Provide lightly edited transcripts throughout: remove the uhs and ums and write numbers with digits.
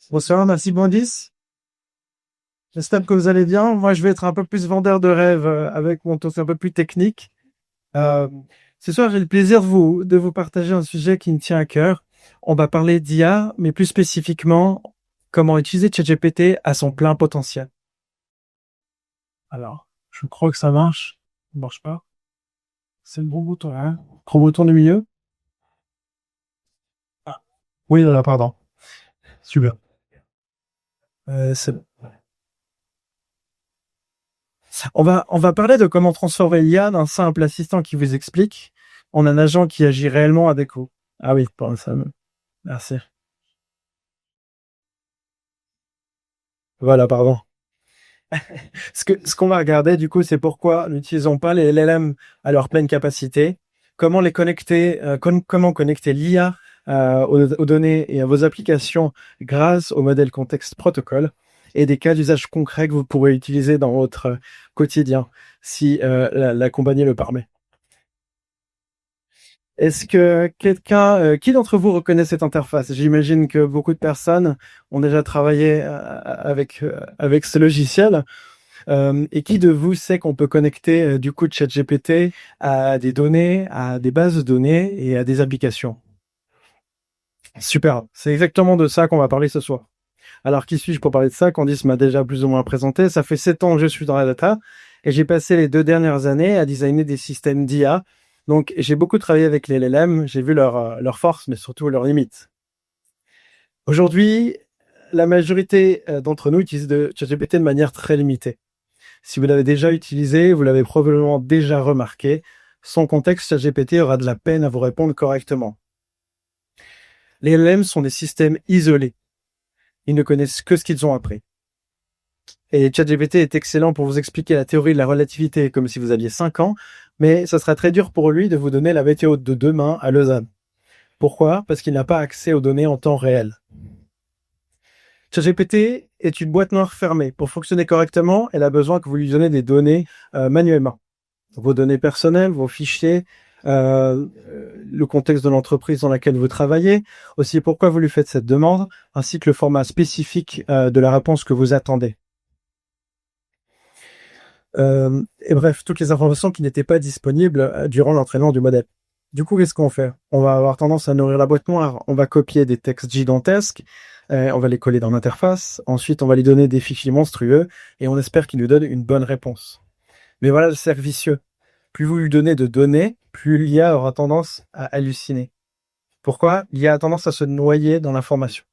Bonsoir, merci Bondis. J'espère que vous allez bien. Moi, je vais être un peu plus vendeur de rêve avec mon tour un peu plus technique. Euh, Ce soir, j'ai le plaisir de vous partager un sujet qui me tient à cœur. On va parler d'IA, mais plus spécifiquement, comment utiliser ChatGPT à son plein potentiel. Alors, je crois que ça marche. Ça marche pas. C'est le gros bouton, hein? Gros bouton du milieu. Ah, oui, là, pardon. Super. C'est On va parler de comment transformer l'IA d'un simple assistant qui vous explique en un agent qui agit réellement avec vous. Ah oui, bon, ça me... Merci. Voilà, pardon. Ce qu'on va regarder, du coup, c'est pourquoi n'utilisons pas les LLM à leur pleine capacité, comment les connecter, comment connecter l'IA aux données et à vos applications grâce au modèle contexte protocole et des cas d'usage concrets que vous pourrez utiliser dans votre quotidien si la compagnie le permet. Est-ce que qui d'entre vous reconnaît cette interface? J'imagine que beaucoup de personnes ont déjà travaillé avec ce logiciel. Et qui de vous sait qu'on peut connecter du coup ChatGPT à des données, à des bases de données et à des applications? Super, c'est exactement de ça qu'on va parler ce soir. Alors qui suis-je pour parler de ça? Candice m'a déjà plus ou moins présenté. Ça fait 7 ans que je suis dans la data et j'ai passé les 2 dernières années à designer des systèmes d'IA. Donc j'ai beaucoup travaillé avec les LLM, j'ai vu leurs forces mais surtout leurs limites. Aujourd'hui, la majorité d'entre nous utilisent de ChatGPT de manière très limitée. Si vous l'avez déjà utilisé, vous l'avez probablement déjà remarqué, sans contexte, ChatGPT aura de la peine à vous répondre correctement. Les LLM sont des systèmes isolés. Ils ne connaissent que ce qu'ils ont appris. Et ChatGPT est excellent pour vous expliquer la théorie de la relativité comme si vous aviez 5 ans, mais ça sera très dur pour lui de vous donner la météo de demain à Lausanne. Pourquoi? Parce qu'il n'a pas accès aux données en temps réel. ChatGPT est une boîte noire fermée. Pour fonctionner correctement, elle a besoin que vous lui donnez des données manuellement. Vos données personnelles, vos fichiers, le contexte de l'entreprise dans laquelle vous travaillez, aussi pourquoi vous lui faites cette demande, ainsi que le format spécifique de la réponse que vous attendez. Et bref, toutes les informations qui n'étaient pas disponibles durant l'entraînement du modèle. Du coup, qu'est-ce qu'on fait? On va avoir tendance à nourrir la boîte noire. On va copier des textes gigantesques, on va les coller dans l'interface. Ensuite, on va lui donner des fichiers monstrueux et on espère qu'il nous donne une bonne réponse. Mais voilà le cercle vicieux. Plus vous lui donnez de données, plus l'IA aura tendance à halluciner. Pourquoi? L'IA a tendance à se noyer dans l'information.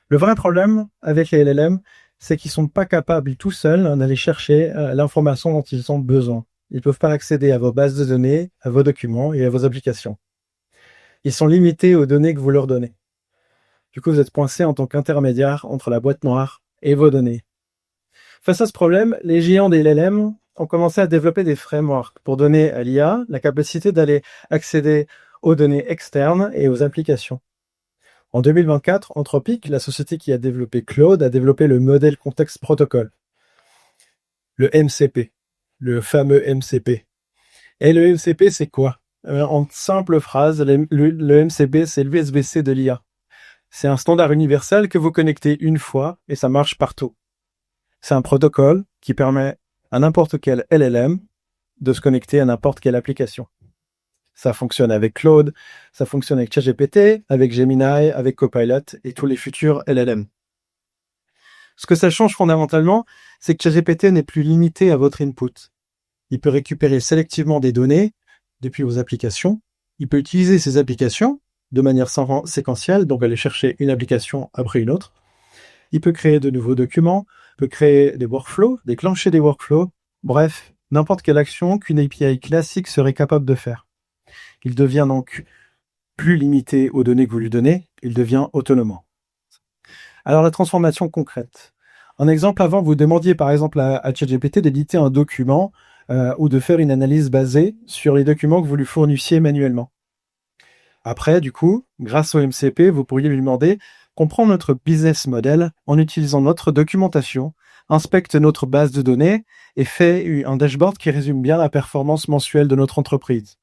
Le vrai problème avec les LLM, c'est qu'ils sont pas capables tout seuls d'aller chercher l'information dont ils ont besoin. Ils peuvent pas accéder à vos bases de données, à vos documents et à vos applications. Ils sont limités aux données que vous leur donnez. Du coup, vous êtes coincé en tant qu'intermédiaire entre la boîte noire et vos données. Face à ce problème, les géants des LLM ont commencé à développer des frameworks pour donner à l'IA la capacité d'aller accéder aux données externes et aux applications. En 2024, Anthropic, la société qui a développé Claude, a développé le modèle contexte protocol, le MCP, le fameux MCP. Et le MCP, c'est quoi? En simple phrase, le MCP, c'est l'USB-C de l'IA. C'est un standard universel que vous connectez une fois et ça marche partout. C'est un protocole qui permet à n'importe quel LLM de se connecter à n'importe quelle application. Ça fonctionne avec Claude, ça fonctionne avec ChatGPT, avec Gemini, avec Copilot et tous les futurs LLM. Ce que ça change fondamentalement, c'est que ChatGPT n'est plus limité à votre input. Il peut récupérer sélectivement des données depuis vos applications. Il peut utiliser ces applications de manière séquentielle, donc aller chercher une application après une autre. Il peut créer de nouveaux documents, peut créer des workflows, déclencher des workflows, bref, n'importe quelle action qu'une API classique serait capable de faire. Il devient donc plus limité aux données que vous lui donnez, il devient autonome. Alors la transformation concrète. Un exemple avant, vous demandiez par exemple à ChatGPT d'éditer un document ou de faire une analyse basée sur les documents que vous lui fournissiez manuellement. Après, du coup, grâce au MCP, vous pourriez lui demander comprends notre business model en utilisant notre documentation, inspecte notre base de données et fait un dashboard qui résume bien la performance mensuelle de notre entreprise.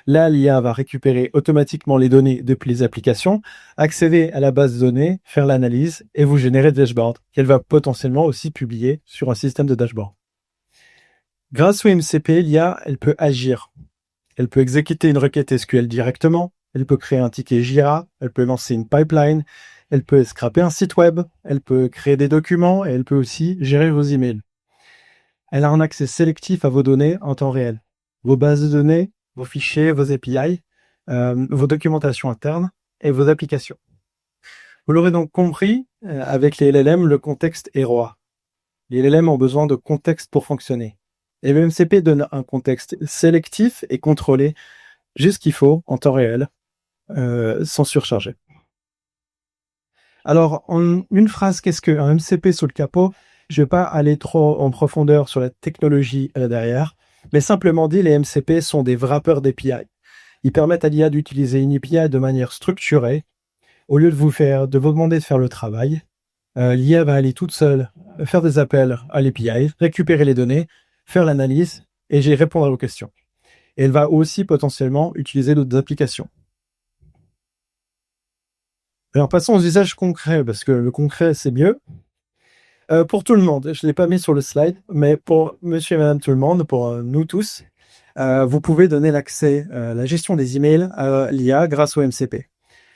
Là, l'IA va récupérer automatiquement les données depuis les applications, accéder à la base de données, faire l'analyse et vous générer des dashboards qu'elle va potentiellement aussi publier sur un système de dashboard. Grâce au MCP, l'IA, elle peut agir. Elle peut exécuter une requête SQL directement, elle peut créer un ticket Jira, elle peut lancer une pipeline, elle peut scraper un site web, elle peut créer des documents et elle peut aussi gérer vos emails. Elle a un accès sélectif à vos données en temps réel. Vos bases de données, vos fichiers, vos API, vos documentations internes et vos applications. Vous l'aurez donc compris, avec les LLM, le contexte est roi. Les LLM ont besoin de contexte pour fonctionner. Et le MCP donne un contexte sélectif et contrôlé, juste ce qu'il faut, en temps réel, sans surcharger. Alors, en une phrase, qu'est-ce qu'un MCP sous le capot? Je ne vais pas aller trop en profondeur sur la technologie derrière, mais simplement dit, les MCP sont des wrappers d'API. Ils permettent à l'IA d'utiliser une API de manière structurée. Au lieu de vous demander de faire le travail, l'IA va aller toute seule faire des appels à l'API, récupérer les données, faire l'analyse et répondre à vos questions. Et elle va aussi potentiellement utiliser d'autres applications. Alors passons aux usages concrets, parce que le concret c'est mieux. Pour tout le monde, je ne l'ai pas mis sur le slide, mais pour monsieur et madame tout le monde, pour nous tous, vous pouvez donner l'accès à la gestion des emails à l'IA grâce au MCP.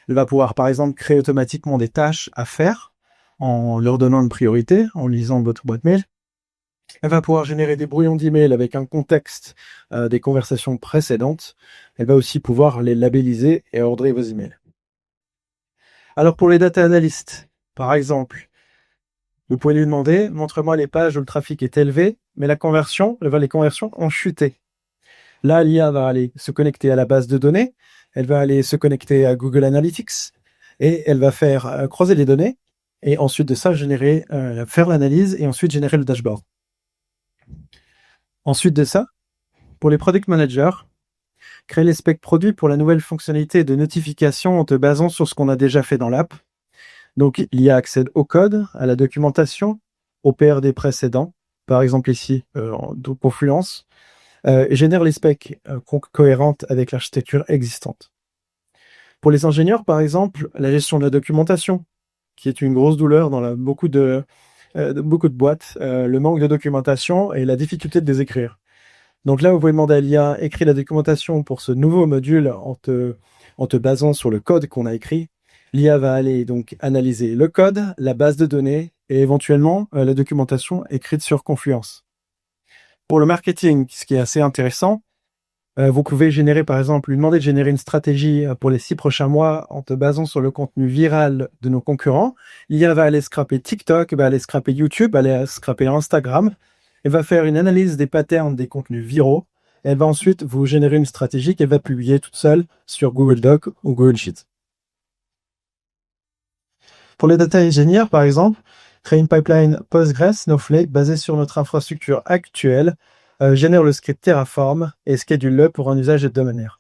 Elle va pouvoir par exemple créer automatiquement des tâches à faire en leur donnant une priorité, en lisant votre boîte mail. Elle va pouvoir générer des brouillons d'emails avec un contexte des conversations précédentes. Elle va aussi pouvoir les labelliser et ordrer vos emails. Alors pour les data analysts, par exemple, vous pouvez lui demander, montre-moi les pages où le trafic est élevé, mais les conversions ont chuté. Là, l'IA va aller se connecter à la base de données, elle va aller se connecter à Google Analytics, et elle va faire croiser les données, et ensuite de ça, faire l'analyse, et ensuite générer le dashboard. Ensuite de ça, pour les product managers, créer les specs produits pour la nouvelle fonctionnalité de notification en te basant sur ce qu'on a déjà fait dans l'app. Donc, l'IA accède au code, à la documentation, au PRD précédent, par exemple ici, Confluence, et génère les specs cohérentes avec l'architecture existante. Pour les ingénieurs, par exemple, la gestion de la documentation, qui est une grosse douleur dans beaucoup de boîtes, le manque de documentation et la difficulté de les écrire. Donc là, vous pouvez demander à l'IA, écris la documentation pour ce nouveau module en te basant sur le code qu'on a écrit. L'IA va aller donc analyser le code, la base de données et éventuellement la documentation écrite sur Confluence. Pour le marketing, ce qui est assez intéressant, vous pouvez lui demander de générer une stratégie pour les 6 prochains mois en te basant sur le contenu viral de nos concurrents. L'IA va aller scraper TikTok, va aller scraper YouTube, va aller scraper Instagram. Elle va faire une analyse des patterns des contenus viraux. Et elle va ensuite vous générer une stratégie qu'elle va publier toute seule sur Google Doc ou Google Sheets. Pour les data engineers, par exemple, créer une pipeline Postgres Snowflake basée sur notre infrastructure actuelle, génère le script Terraform et schedule-le pour un usage hebdomadaire.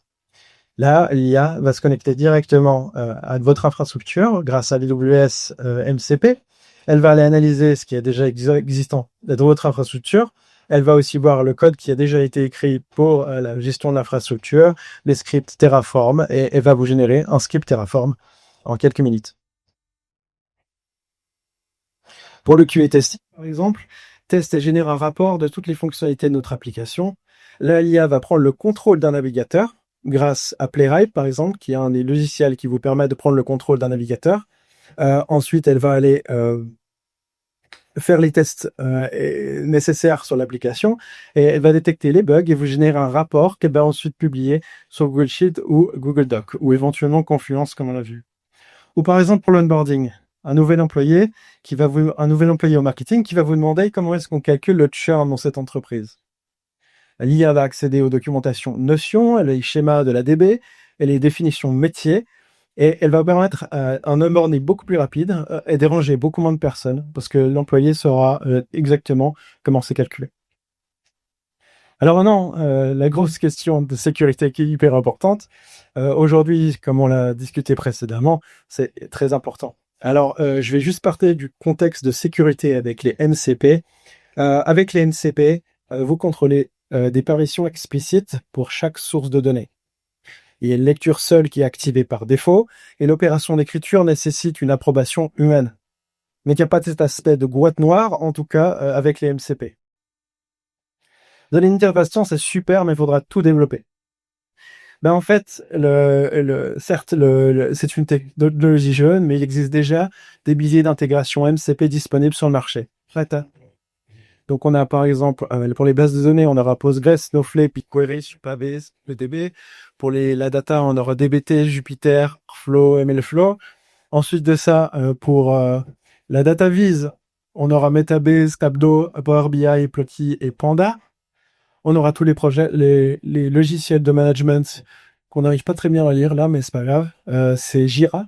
Là, l'IA va se connecter directement à votre infrastructure grâce à l'AWS MCP. Elle va aller analyser ce qui est déjà existant dans votre infrastructure. Elle va aussi voir le code qui a déjà été écrit pour la gestion de l'infrastructure, les scripts Terraform, et elle va vous générer un script Terraform en quelques minutes. Pour le QA testing, par exemple, teste et génère un rapport de toutes les fonctionnalités de notre application. Là, l'IA va prendre le contrôle d'un navigateur grâce à Playwright, par exemple, qui est un des logiciels qui vous permet de prendre le contrôle d'un navigateur. Ensuite, elle va aller faire les tests nécessaires sur l'application et elle va détecter les bugs et vous générer un rapport qu'elle va ensuite publier sur Google Sheet ou Google Doc ou éventuellement Confluence comme on l'a vu. Ou par exemple pour l'onboarding, un nouvel employé au marketing qui va vous demander comment est-ce qu'on calcule le churn dans cette entreprise. L'IA va accéder aux documentations Notion, les schémas de la DB et les définitions métiers. Et elle va permettre un onboarding beaucoup plus rapide et déranger beaucoup moins de personnes parce que l'employé saura exactement comment c'est calculé. Alors maintenant, la grosse question de sécurité qui est hyper importante. Aujourd'hui, comme on l'a discuté précédemment, c'est très important. Alors, je vais juste parler du contexte de sécurité avec les MCP. Avec les MCP, vous contrôlez des permissions explicites pour chaque source de données. Il y a une lecture seule qui est activée par défaut, et l'opération d'écriture nécessite une approbation humaine. Mais il n'y a pas cet aspect de boîte noire, en tout cas avec les MCP. Dans l'interface, c'est super, mais il faudra tout développer. Ben en fait, certes, c'est une technologie jeune, mais il existe déjà des milliers d'intégrations MCP disponibles sur le marché. Donc on a par exemple, pour les bases de données, on aura Postgres, Snowflake, BigQuery, Supabase, DB. Pour la data, on aura DBT, Jupyter, Flow, MLflow. Ensuite de ça, pour la data vise, on aura Metabase, Tableau, Power BI, Plotly et Panda. On aura tous les projets, les logiciels de management qu'on n'arrive pas très bien à lire là, mais c'est pas grave. C'est Jira,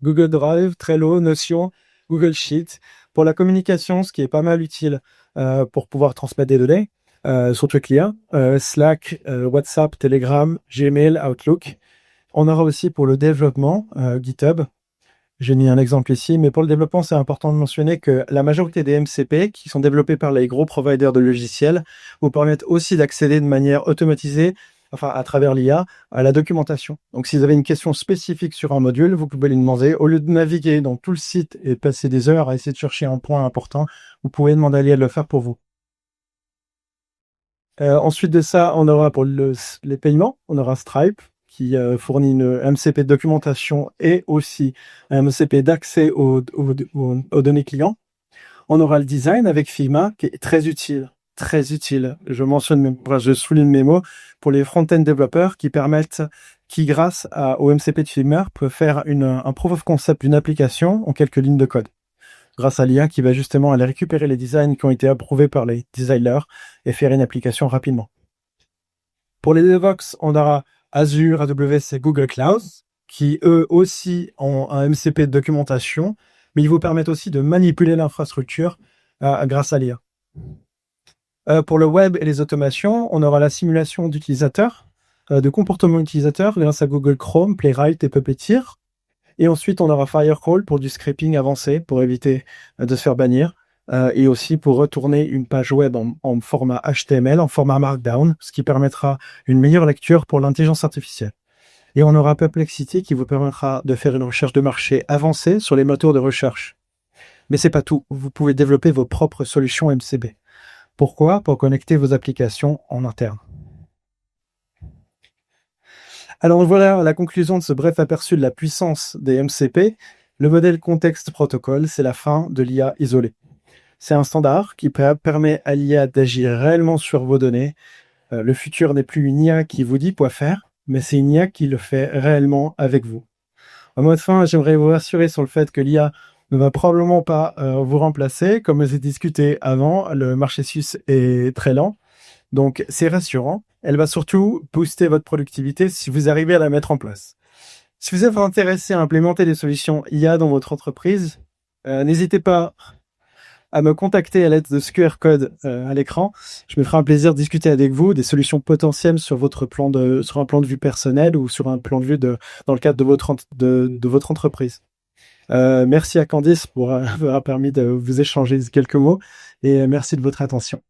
Google Drive, Trello, Notion, Google Sheet. Pour la communication, ce qui est pas mal utile pour pouvoir transmettre des données, surtout clients, Slack, WhatsApp, Telegram, Gmail, Outlook. On aura aussi pour le développement GitHub. J'ai mis un exemple ici, mais pour le développement, c'est important de mentionner que la majorité des MCP qui sont développés par les gros providers de logiciels vous permettent aussi d'accéder de manière automatisée, enfin à travers l'IA, à la documentation. Donc si vous avez une question spécifique sur un module, vous pouvez lui demander, au lieu de naviguer dans tout le site et passer des heures à essayer de chercher un point important, vous pouvez demander à l'IA de le faire pour vous. Ensuite de ça, on aura pour les paiements, on aura Stripe, qui fournit une MCP de documentation et aussi un MCP d'accès aux données clients. On aura le design avec Figma, qui est très utile. Très utile. Je souligne mes mots pour les front-end développeurs qui grâce au MCP de Figma, peuvent faire un proof of concept d'une application en quelques lignes de code. Grâce à l'IA qui va justement aller récupérer les designs qui ont été approuvés par les designers et faire une application rapidement. Pour les DevOps, on aura Azure, AWS et Google Cloud, qui eux aussi ont un MCP de documentation, mais ils vous permettent aussi de manipuler l'infrastructure grâce à l'IA. Pour le web et les automations, on aura la simulation d'utilisateurs, de comportement utilisateur grâce à Google Chrome, Playwright et Puppeteer. Et ensuite, on aura Firecrawl pour du scraping avancé, pour éviter de se faire bannir. Et aussi pour retourner une page web en format HTML, en format Markdown, ce qui permettra une meilleure lecture pour l'intelligence artificielle. Et on aura Perplexity qui vous permettra de faire une recherche de marché avancée sur les moteurs de recherche. Mais c'est pas tout. Vous pouvez développer vos propres solutions MCP. Pourquoi? Pour connecter vos applications en interne. Alors voilà la conclusion de ce bref aperçu de la puissance des MCP. Le modèle contexte protocole, c'est la fin de l'IA isolée. C'est un standard qui permet à l'IA d'agir réellement sur vos données. Le futur n'est plus une IA qui vous dit quoi faire, mais c'est une IA qui le fait réellement avec vous. En mot de fin, j'aimerais vous rassurer sur le fait que l'IA ne va probablement pas vous remplacer. Comme j'ai discuté avant, le marché suisse est très lent. Donc, c'est rassurant. Elle va surtout booster votre productivité si vous arrivez à la mettre en place. Si vous êtes intéressé à implémenter des solutions IA dans votre entreprise, n'hésitez pas à me contacter à l'aide de ce QR code à l'écran. Je me ferai un plaisir de discuter avec vous des solutions potentielles sur sur un plan de vue personnel ou sur un plan de vue dans le cadre de votre entreprise. Merci à Candice pour avoir permis de vous échanger quelques mots et merci de votre attention.